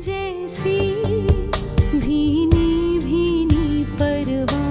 जैसी भीनी भीनी परवान।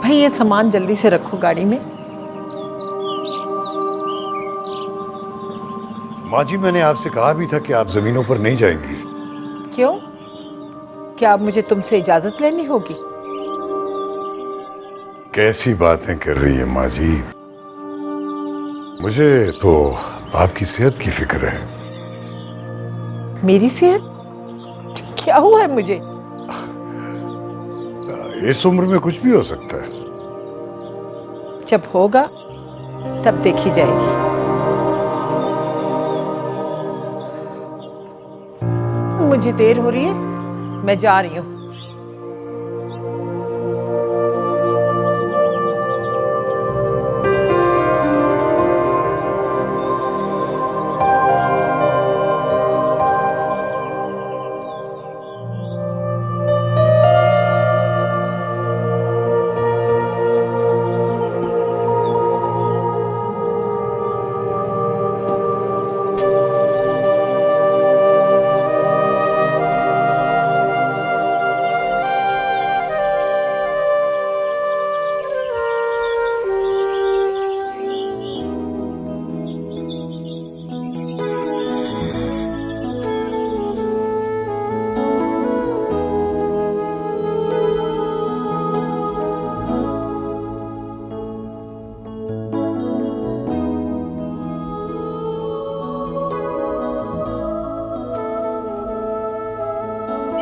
भाई ये सामान जल्दी से रखो गाड़ी में। माँ जी, मैंने आपसे कहा भी था कि आप जमीनों पर नहीं जाएंगी। क्यों? क्या अब मुझे तुमसे इजाजत लेनी होगी? कैसी बातें कर रही है माँ जी? मुझे तो आपकी सेहत की फिक्र है। मेरी सेहत? क्या हुआ है मुझे? इस उम्र में कुछ भी हो सकता है। जब होगा तब देखी जाएगी। मुझे देर हो रही है, मैं जा रही हूँ।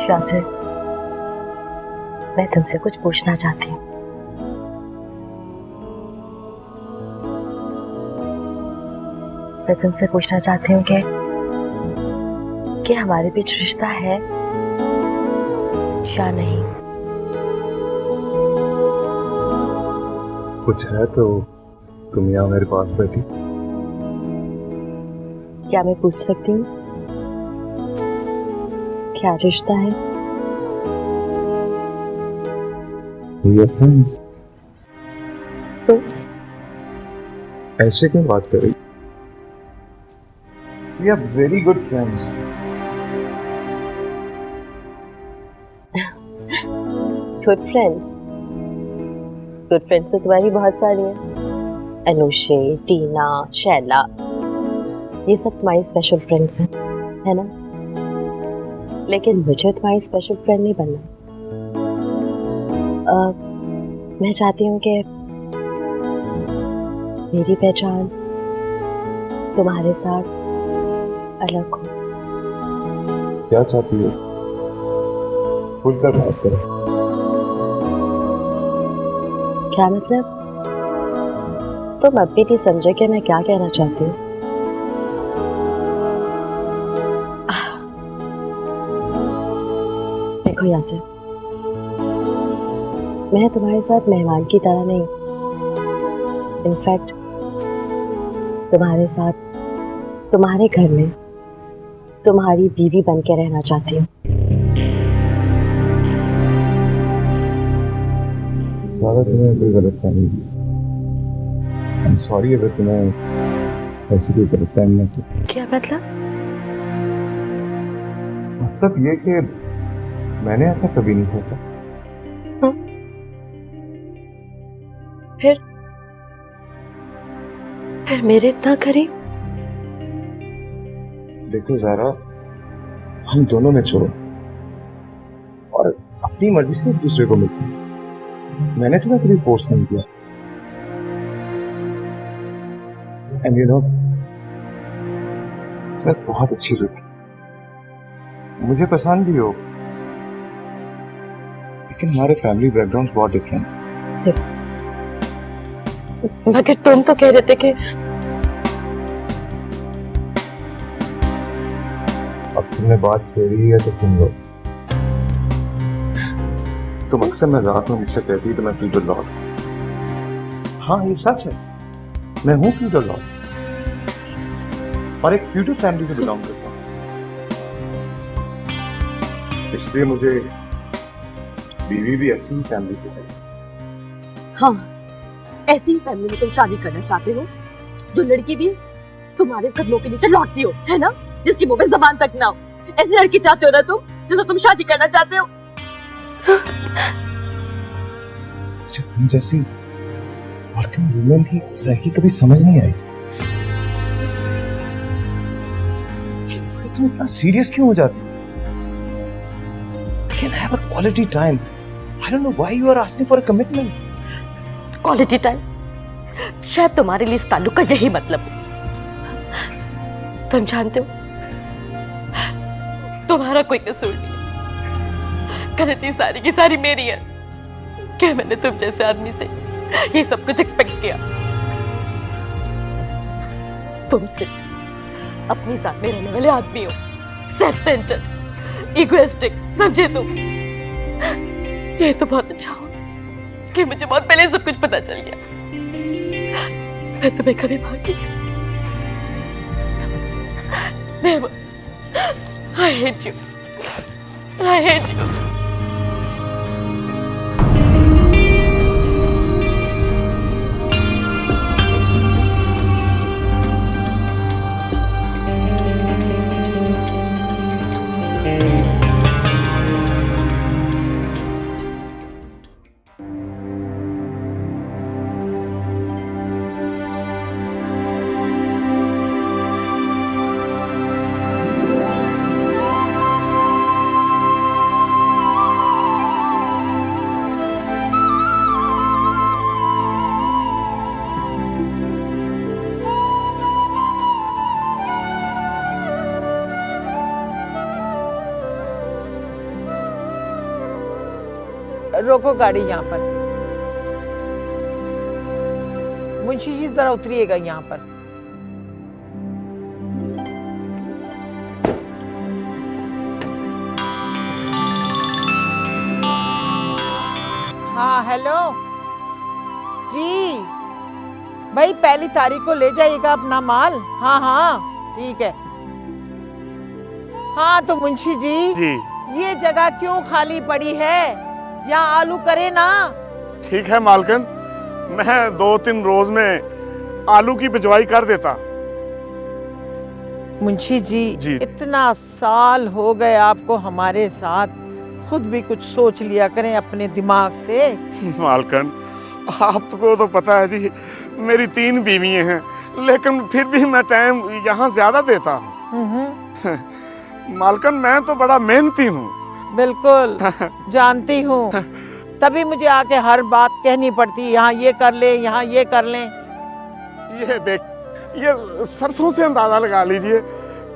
यासिर, मैं तुमसे कुछ पूछना चाहती हूँ। मैं तुमसे पूछना चाहती हूँ कि हमारे बीच रिश्ता है या नहीं? कुछ है तो तुम यहाँ मेरे पास बैठी। क्या मैं पूछ सकती हूँ क्या रिश्ता है? We are friends। बस ऐसे क्यों बात कर रही? We are very good friends। Good friends? Good friends तो तुम्हारी बहुत सारी हैं। अनुषे, टीना, शैला, ये सब तुम्हारी स्पेशल फ्रेंड्स हैं, है ना? लेकिन मुझे तुम्हारी स्पेशल फ्रेंड नहीं बनना। मैं चाहती हूँ कि मेरी पहचान तुम्हारे साथ अलग हो। क्या चाहती हो? खुलकर बात करो। क्या मतलब? तुम अब भी नहीं समझे कि मैं क्या कहना चाहती हूँ? देखो यासिर, मैं तुम्हारे साथ मेहमान की तरह नहीं, इनफैक्ट तुम्हारे साथ तुम्हारे घर में तुम्हारी बीवी बन के रहना चाहती हूँ। सारा तुम्हें कोई गलतफहमी है। I'm sorry अगर तुम्हें ऐसी कोई गलतफहमी है तो। क्या मतलब? मतलब ये कि मैंने ऐसा कभी नहीं सोचा। फिर मेरे इतना करीब? देखो ज़ारा, हम दोनों ने छोड़ो और अपनी मर्जी से एक दूसरे को मिलते हैं। मैंने तुम्हें कभी फोर्स नहीं किया। एंड यू नो, तुम्हें बहुत अच्छी लगी मुझे पसंद भी हो, लेकिन हमारे फैमिली बैकग्राउंड बहुत डिफरेंट। मगर तुम तो कह रहे थे कि अब तुमने बात छेड़ी है तो सुन लो। तुम अक्सर मजाक में मुझसे कहती तो मैं फ्यूचर लॉर्ड। हाँ ये सच है, मैं हूँ फ्यूचर लॉर्ड और एक फ्यूचर फैमिली से बिलोंग करता हूँ, इसलिए मुझे बीवी भी ऐसी ही फैमिली से चाहिए। हाँ, ऐसी ही फैमिली में तुम शादी करना चाहते हो, जो लड़की भी तुम्हारे कदमों के नीचे लौटती हो, है ना? जिसकी मुंह पे जबान तक ना हो। ऐसी लड़की चाहते हो ना तुम, जिसे तुम शादी करना चाहते हो। तुम जैसी वर्किंग वुमेन की ज़ायकी कभी समझ नहीं आई। तुम इतना सीरियस क्यों हो जाती हो? We can have a quality time. I don't know why you are asking for a commitment. Quality time शायद तुम्हारे लिए इस ताल्लुक का यही मतलब हो। तुम जानते हो तुम्हारा कोई कसूर नहीं, गलती सारी की सारी मेरी है। क्या मैंने तुम जैसे आदमी से ये सब कुछ एक्सपेक्ट किया? तुम सिर्फ अपनी जात में रहने वाले आदमी हो, सेल्फ सेंटर्ड, इगोइस्टिक, समझे तुम? ये तो बहुत अच्छा हो कि मुझे बहुत पहले सब कुछ पता चल गया। मैं तुम्हें कभी मार नहीं सकती। Never. I hate you. I hate you. रोको गाड़ी यहाँ पर। मुंशी जी जरा उतरिएगा यहाँ पर। हाँ हेलो जी, भाई 1 तारीख को ले जाइएगा अपना माल। हाँ हाँ ठीक है। हाँ तो मुंशी जी, ये जगह क्यों खाली पड़ी है? यहाँ आलू करे ना। ठीक है मालकिन, मैं 2-3 रोज में आलू की बिजवाई कर देता। मुंशी जी, इतना साल हो गए आपको हमारे साथ, खुद भी कुछ सोच लिया करें अपने दिमाग से। मालकिन आपको तो पता है जी, मेरी 3 बीवियां हैं, लेकिन फिर भी मैं टाइम यहाँ ज्यादा देता हूँ। मालकिन मैं तो बड़ा मेहनती हूँ। बिल्कुल जानती हूँ, तभी मुझे आके हर बात कहनी पड़ती, यहाँ ये कर ले, यहाँ ये कर ले। ये देख, ये सरसों से अंदाजा लगा लीजिए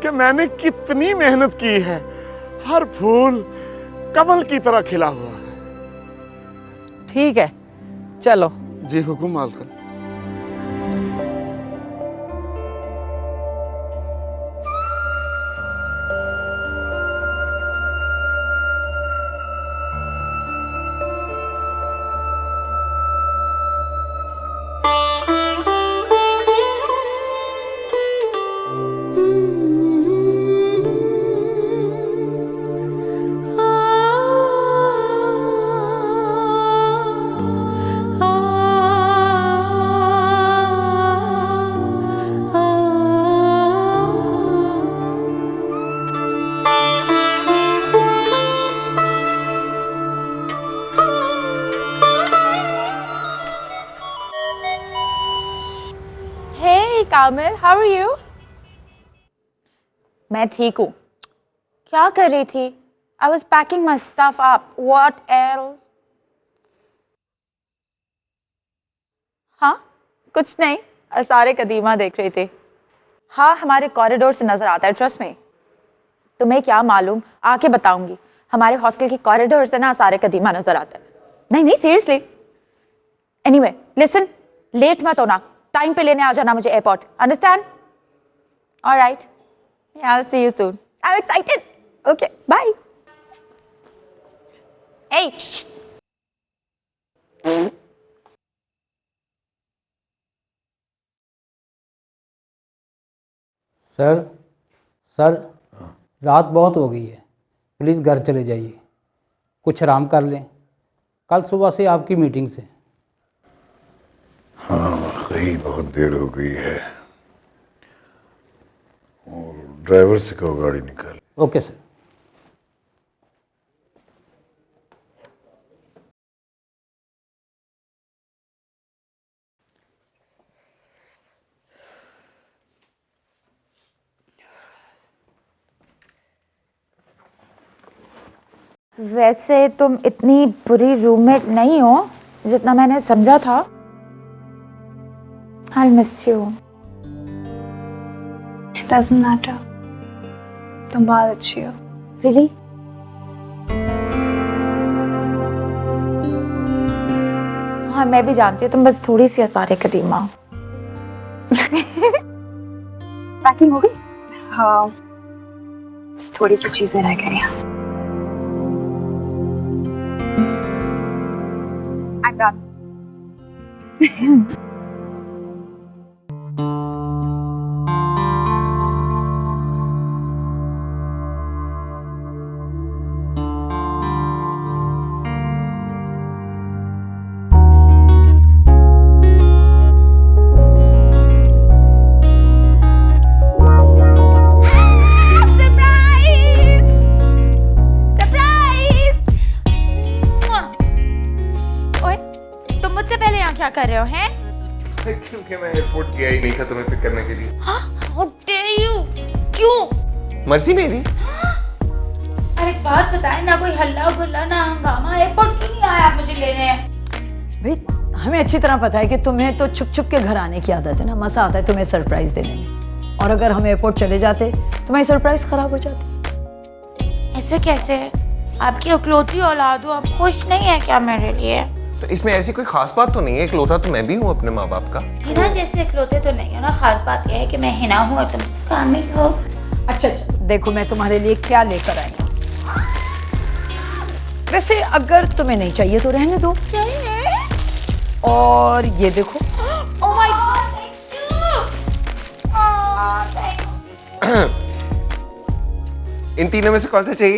कि मैंने कितनी मेहनत की है। हर फूल कमल की तरह खिला हुआ है। ठीक है चलो। जी हुकुम मालकिन। कामिल, how are you? मैं ठीक हूँ। क्या कर रही थी? I was packing my stuff up. What else? हाँ, कुछ नहीं, आसारे कदीमा देख रही थी। हाँ, हमारे कॉरिडोर से नजर आता है, ट्रस्ट में। तुम्हें क्या मालूम, आके बताऊंगी। हमारे हॉस्टल की कॉरिडोर से ना सारे कदीमा नजर आते हैं। नहीं नहीं सीरियसली। एनीवे लिसन, लेट मत होना, टाइम पे लेने आ जाना मुझे airport, understand? Alright, I will see you soon, I am excited. Okay bye. Hey! Sir sir रात बहुत हो गई है, प्लीज़ घर चले जाइए, कुछ आराम कर लें, कल सुबह से आपकी मीटिंग से। हाँ कहीं बहुत देर हो गई है, और ड्राइवर से कहो गाड़ी निकाल। Okay sir. वैसे तुम इतनी बुरी रूममेट नहीं हो जितना मैंने समझा था। I'll miss you. It doesn't matter. तुम बहुत अच्छी हो। Really? हाँ मैं भी जानती हूँ, तुम बस थोड़ी सी आसार कदीमा। पैकिंग हो गई? हाँ, बस थोड़ी सी चीजें रह गई हैं। I'm done. क्या कर रहे हो हैं? क्योंकि मैं एयरपोर्ट गया ही नहीं था तुम्हें पिक करने के लिए। How dare you? क्यों? मर्जी मेरी। अरे एक बात बताएं ना, कोई हल्ला गुल्ला ना हंगामा, एयरपोर्ट क्यों नहीं आया आप मुझे लेने? भाई हमें अच्छी तरह पता है कि तुम्हें तो छुप छुप के घर आने की आदत है ना, मजा आता है तुम्हें सरप्राइज देने में, और अगर हम एयरपोर्ट चले जाते तुम्हारी सरप्राइज खराब हो जाती। ऐसे कैसे? आपकी इकलौती औलाद हो, आप खुश नहीं है क्या मेरे लिए? तो इसमें ऐसी कोई खास बात तो नहीं है, इकलौता तो मैं भी हूँ अपने माँ बाप का। हिना जैसे इकलौते तो नहीं हो ना, खास बात यह है कि मैं हिना हूँ और तुम कामिल हो। अच्छा देखो मैं तुम्हारे लिए क्या लेकर आई हूँ। वैसे अगर तुम्हें नहीं चाहिए तो रहने दो। और ये देखो। Oh my God, thank you. इन तीनों में से कौन सा चाहिए?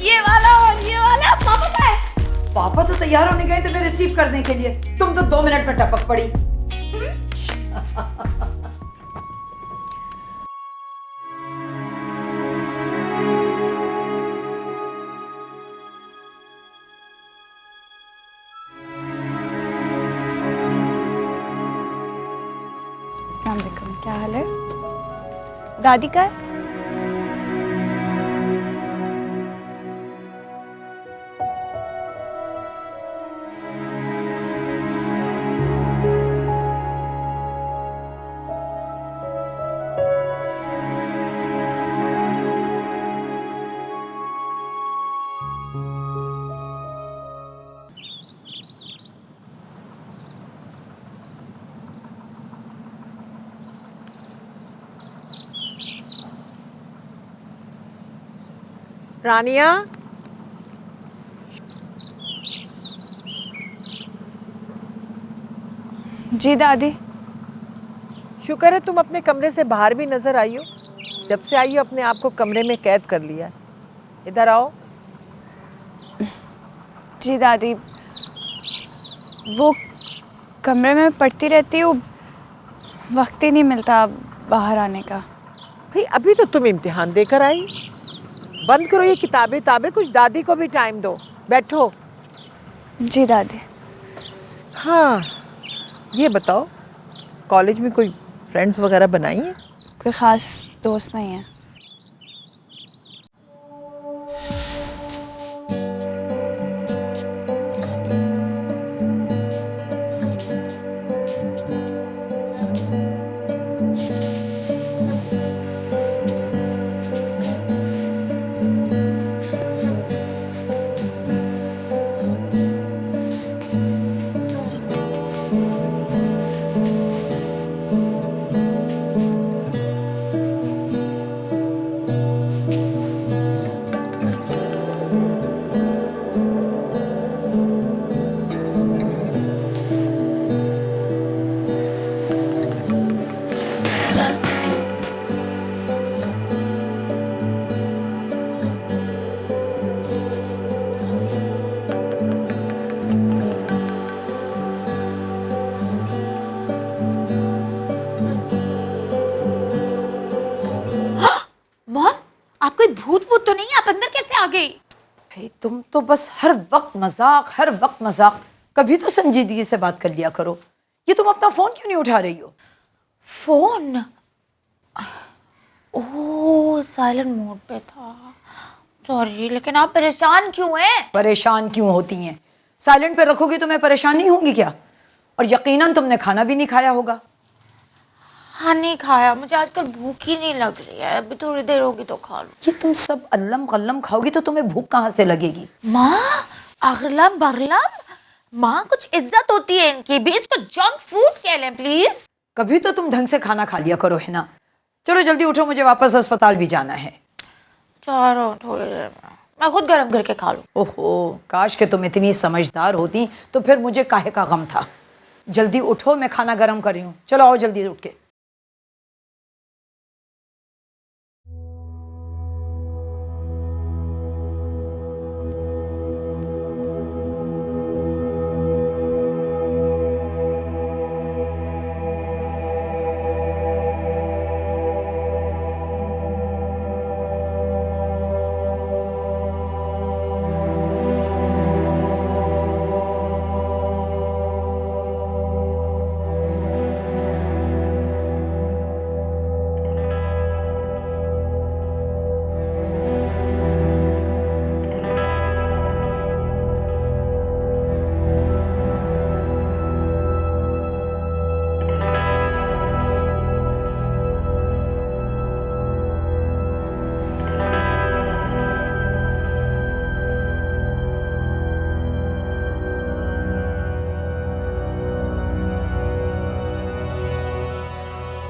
ये वाला और ये वाला। पापा का है? पापा तो तैयार होने गए तुम्हें रिसीव करने के लिए, तुम तो 2 मिनट में टपक पड़ी। क्या हाल है? दादी का है? रानिया, जी दादी। शुक्र है तुम अपने कमरे से बाहर भी नजर आई हो। जब से आई हो अपने आप को कमरे में कैद कर लिया। इधर आओ। जी दादी, वो कमरे में पढ़ती रहती हूँ, वक्त ही नहीं मिलता बाहर आने का। भाई अभी तो तुम इम्तिहान देकर आई, बंद करो ये किताबें ताबें, कुछ दादी को भी टाइम दो। बैठो। जी दादी। हाँ ये बताओ, कॉलेज में कोई फ्रेंड्स वगैरह बनाई हैं? कोई ख़ास दोस्त नहीं है। आप कोई भूत भूत तो नहीं है? आप अंदर कैसे आ गई? भाई तुम तो बस हर वक्त मजाक, कभी तो संजीदगी से बात कर लिया करो। ये तुम अपना फोन क्यों नहीं उठा रही हो? फोन ओह साइलेंट मोड पे था, सॉरी। लेकिन आप परेशान क्यों हैं? परेशान क्यों होती हैं? साइलेंट पे रखोगी तो मैं परेशान नहीं होंगी क्या? और यकीनन तुमने खाना भी नहीं खाया होगा। हाँ नहीं खाया, मुझे आजकल भूख ही नहीं लग रही है, अभी थोड़ी देर होगी तो खा लूँ। ये तुम सब अल्लम गल्लम खाओगी तो तुम्हें भूख कहाँ से लगेगी? माँ अगलम बगलम, माँ कुछ इज्जत होती है इनकी भी, इसको जंक फूड कह लें प्लीज। कभी तो तुम ढंग से खाना खा लिया करो, है ना? चलो जल्दी उठो, मुझे वापस अस्पताल भी जाना है। चलो थोड़ी देर में मैं खुद गर्म करके खा लूँ। ओहो, काश के तुम इतनी समझदार होती तो फिर मुझे काहे का गम था। जल्दी उठो, मैं खाना गर्म कर रही हूँ। चलो आओ जल्दी उठ के।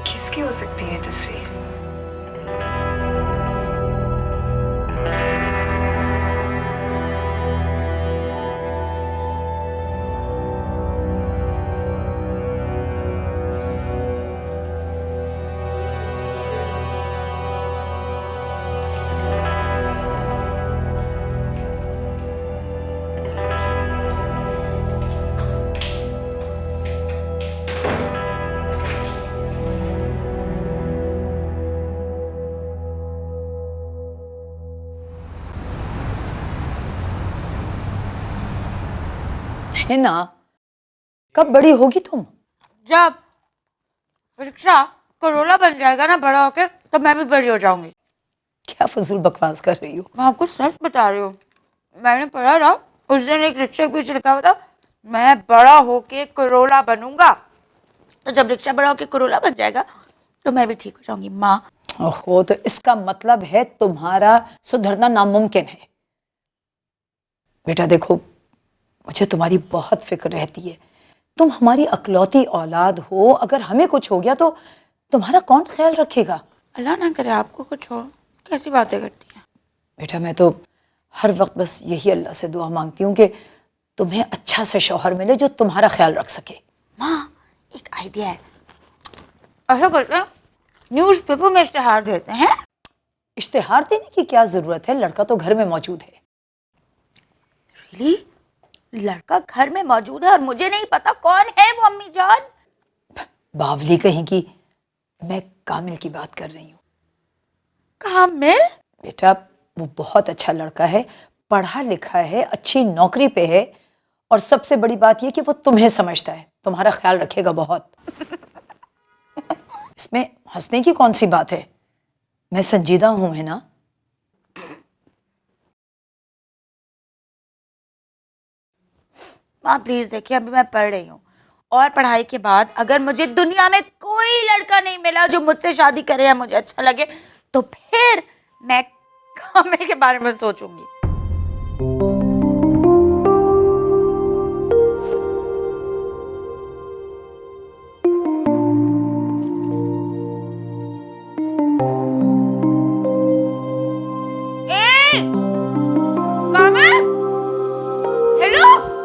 किसकी हो सकती है तस्वीर? है ना? कब बड़ी होगी तुम? जब रिक्शा करोला बन जाएगा ना बड़ा होके, तब मैं भी बड़ी हो जाऊंगी। क्या फजूल बकवास कर रही हो? मैं आपको सच बता रही हूँ, मैंने पढ़ा था उस दिन एक रिक्शा के पीछे लिखा हुआ था, मैं बड़ा होके करोला बनूंगा। तो जब रिक्शा बड़ा होके करोला बन जाएगा तो मैं भी ठीक हो जाऊंगी माँ। ओहो, तो इसका मतलब है तुम्हारा सुधरना नामुमकिन है। बेटा देखो, मुझे तुम्हारी बहुत फिक्र रहती है। तुम हमारी अकलौती औलाद हो, अगर हमें कुछ हो गया तो तुम्हारा कौन ख्याल रखेगा? अल्लाह ना करे आपको कुछ हो। कैसी बातें करती हैं बेटा? मैं तो हर वक्त बस यही अल्लाह से दुआ मांगती हूँ कि तुम्हें अच्छा सा शौहर मिले जो तुम्हारा ख्याल रख सके। माँ एक आइडिया है, ऐसा करते हैं न्यूज़पेपर में इश्तिहार देते हैं। इश्तिहार देने की क्या जरूरत है? लड़का तो घर में मौजूद है। रियली? लड़का घर में मौजूद है और मुझे नहीं पता कौन है वो? अम्मी जान बावली कहीं की, मैं कामिल की बात कर रही हूँ। कामिल? बेटा वो बहुत अच्छा लड़का है, पढ़ा लिखा है, अच्छी नौकरी पे है, और सबसे बड़ी बात यह कि वो तुम्हें समझता है, तुम्हारा ख्याल रखेगा बहुत। इसमें हंसने की कौन सी बात है? मैं संजीदा हूं, है ना? माँ प्लीज देखिए, अभी मैं पढ़ रही हूँ और पढ़ाई के बाद अगर मुझे दुनिया में कोई लड़का नहीं मिला जो मुझसे शादी करे या मुझे अच्छा लगे, तो फिर मैं कामिल के बारे में सोचूंगी। कामिल, हेलो।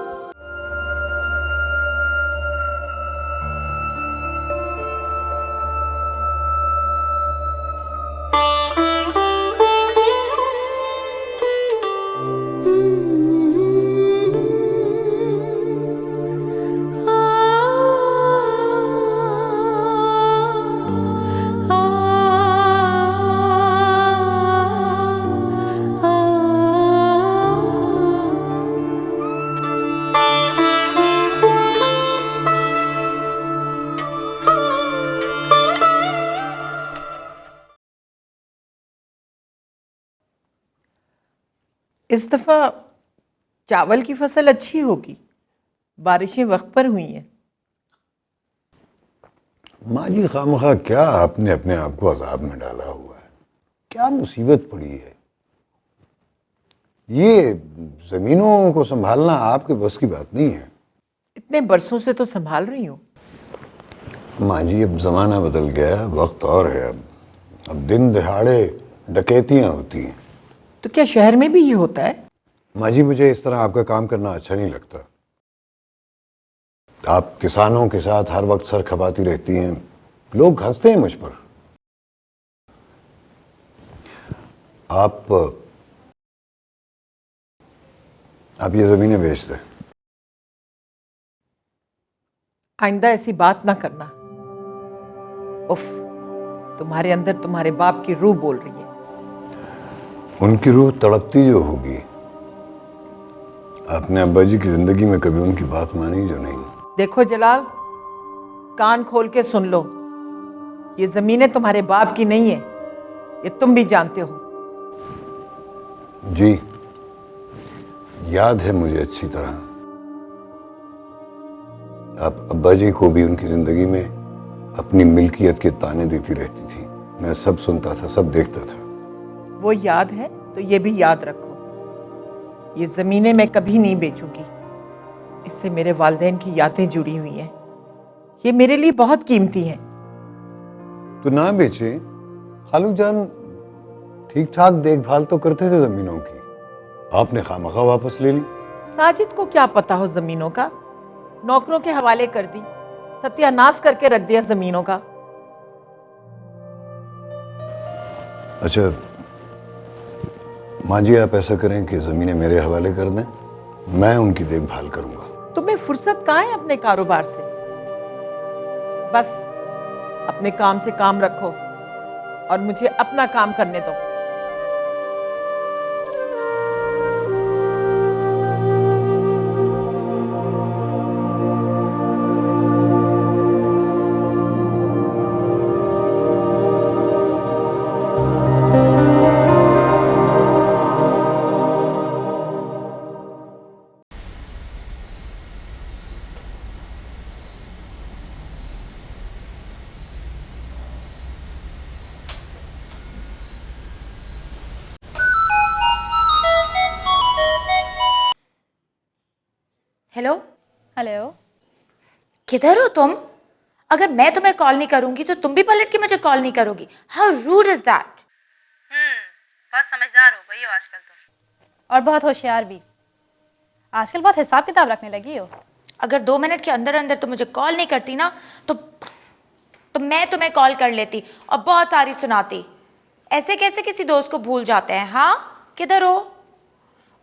इस दफ़ा चावल की फसल अच्छी होगी, बारिशें वक्त पर हुई हैं। माँ जी खामखा क्या आपने अपने आप को अजाब में डाला हुआ है? क्या मुसीबत पड़ी है? ये ज़मीनों को संभालना आपके बस की बात नहीं है। इतने बरसों से तो संभाल रही हूँ। माँ जी अब ज़माना बदल गया है, वक्त और है। अब दिन दिहाड़े डकैतियाँ होती हैं। तो क्या शहर में भी ये होता है? माँ जी मुझे इस तरह आपका काम करना अच्छा नहीं लगता। आप किसानों के साथ हर वक्त सर खपाती रहती हैं, लोग हंसते हैं मुझ पर। आप ये ज़मीनें बेच दें। आइंदा ऐसी बात ना करना। उफ, तुम्हारे अंदर तुम्हारे बाप की रूह बोल रही है। उनकी रूह तड़पती जो होगी, आपने अब्बा जी की जिंदगी में कभी उनकी बात मानी जो नहीं। देखो जलाल, कान खोल के सुन लो, ये जमीनें तुम्हारे बाप की नहीं है, ये तुम भी जानते हो। जी याद है मुझे अच्छी तरह। आप अब्बा जी को भी उनकी जिंदगी में अपनी मिल्कियत के ताने देती रहती थी। मैं सब सुनता था, सब देखता था। वो याद है तो ये भी याद रखो, ये ज़मीनें मैं कभी नहीं बेचूंगी। इससे मेरे वालिदैन की यादें जुड़ी हुई हैं। ये मेरे लिए बहुत कीमती हैं। तो ना बेचे। खालू जान ठीक ठाक देखभाल तो करते थे ज़मीनों की, आपने खामखा वापस ले ली। साजिद को क्या पता हो ज़मीनों का? नौकरों के हवाले कर दी, सत्यानाश करके रख दिया ज़मीनों का। अच्छा माँ जी, आप ऐसा करें कि ज़मीनें मेरे हवाले कर दें, मैं उनकी देखभाल करूंगा। तुम्हें फुर्सत कहाँ है अपने कारोबार से? बस अपने काम से काम रखो और मुझे अपना काम करने दो। हेलो हेलो, किधर हो तुम? अगर मैं तुम्हें कॉल नहीं करूंगी तो तुम भी पलट के मुझे कॉल नहीं करोगी। How rude is that? बहुत समझदार हो गई हो आजकल तुम, और बहुत होशियार भी। आजकल बहुत हिसाब किताब रखने लगी हो। अगर 2 मिनट के अंदर अंदर तुम मुझे कॉल नहीं करती ना तो मैं तुम्हें कॉल कर लेती और बहुत सारी सुनाती। ऐसे कैसे किसी दोस्त को भूल जाते हैं? हाँ, किधर हो?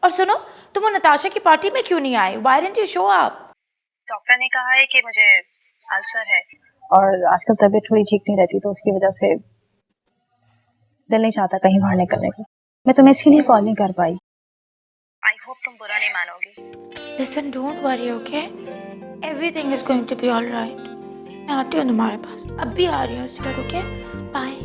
और सुनो, तुम वो नताशा की पार्टी में क्यों नहीं आए? Why didn't you show up? Doctor ने कहा है कि मुझे अल्सर है और आजकल तबीयत थोड़ी ठीक नहीं रहती, तो उसकी वजह से दिल नहीं चाहता कहीं बाहर निकलने को। मैं तुम्हें इसीलिए कॉल नहीं कर पाई। आई होप तुम बुरा नहीं मानोगी। Listen, don't worry, okay? Everything is going to be all right. मैं आती हूँ तुम्हारे पास, अब भी आ रही हूँ इस बार, okay? Bye.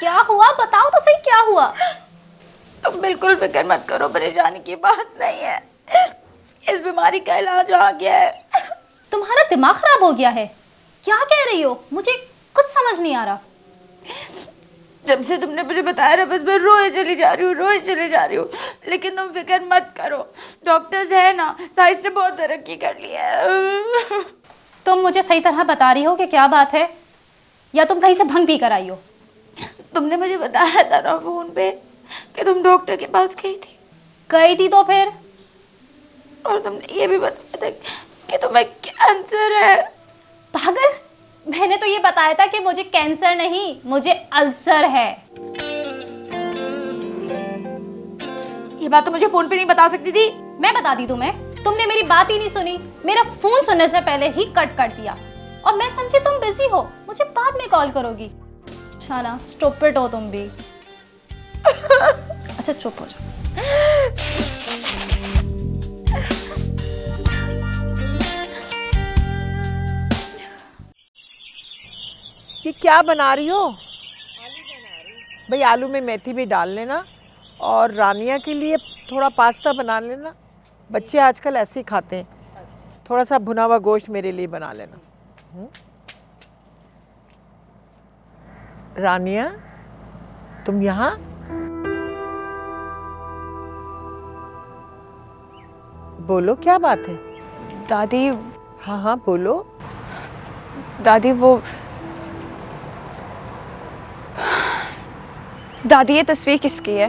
क्या हुआ, बताओ तो सही क्या हुआ। तुम बिल्कुल फिक्र मत करो, परेशानी की बात नहीं है। इस बीमारी का इलाज आ गया है। तुम्हारा दिमाग खराब हो गया है, क्या कह रही हो? मुझे कुछ समझ नहीं आ रहा। जब से तुमने मुझे बताया ना, बस मैं रोए चली जा रही हूँ। लेकिन तुम फिक्र मत करो, डॉक्टर्स है ना, साइंस ने बहुत तरक्की कर ली है। तुम मुझे सही तरह बता रही हो कि क्या बात है, या तुम कहीं से भंग पी कर आई हो? तुमने मुझे बताया था ना फोन पे कि तुम डॉक्टर के पास गई थी तो फिर? और तुमने ये भी बताया था कि तुम्हें कैंसर है। पागल, मैंने तो ये बताया था कि मुझे कैंसर नहीं, मुझे अल्सर है। ये बात तो मुझे फोन पे नहीं बता सकती थी। मैं बता दी तुम्हें, तुमने मेरी बात ही नहीं सुनी। मेरा फोन सुनने से पहले ही कट कर दिया, और मैं समझी तुम बिजी हो, मुझे बाद में कॉल करोगी। शाना, स्टूपिड हो तुम भी। अच्छा चुप हो जाओ। ये क्या बना रही हो? भाई आलू में मेथी भी डाल लेना, और रानिया के लिए थोड़ा पास्ता बना लेना। बच्चे आजकल ऐसे ही खाते हैं। थोड़ा सा भुना हुआ गोश्त मेरे लिए बना लेना। रानिया, तुम यहाँ? बोलो, क्या बात है? दादी। हाँ हाँ बोलो। दादी दादी ये तस्वीर किसकी है?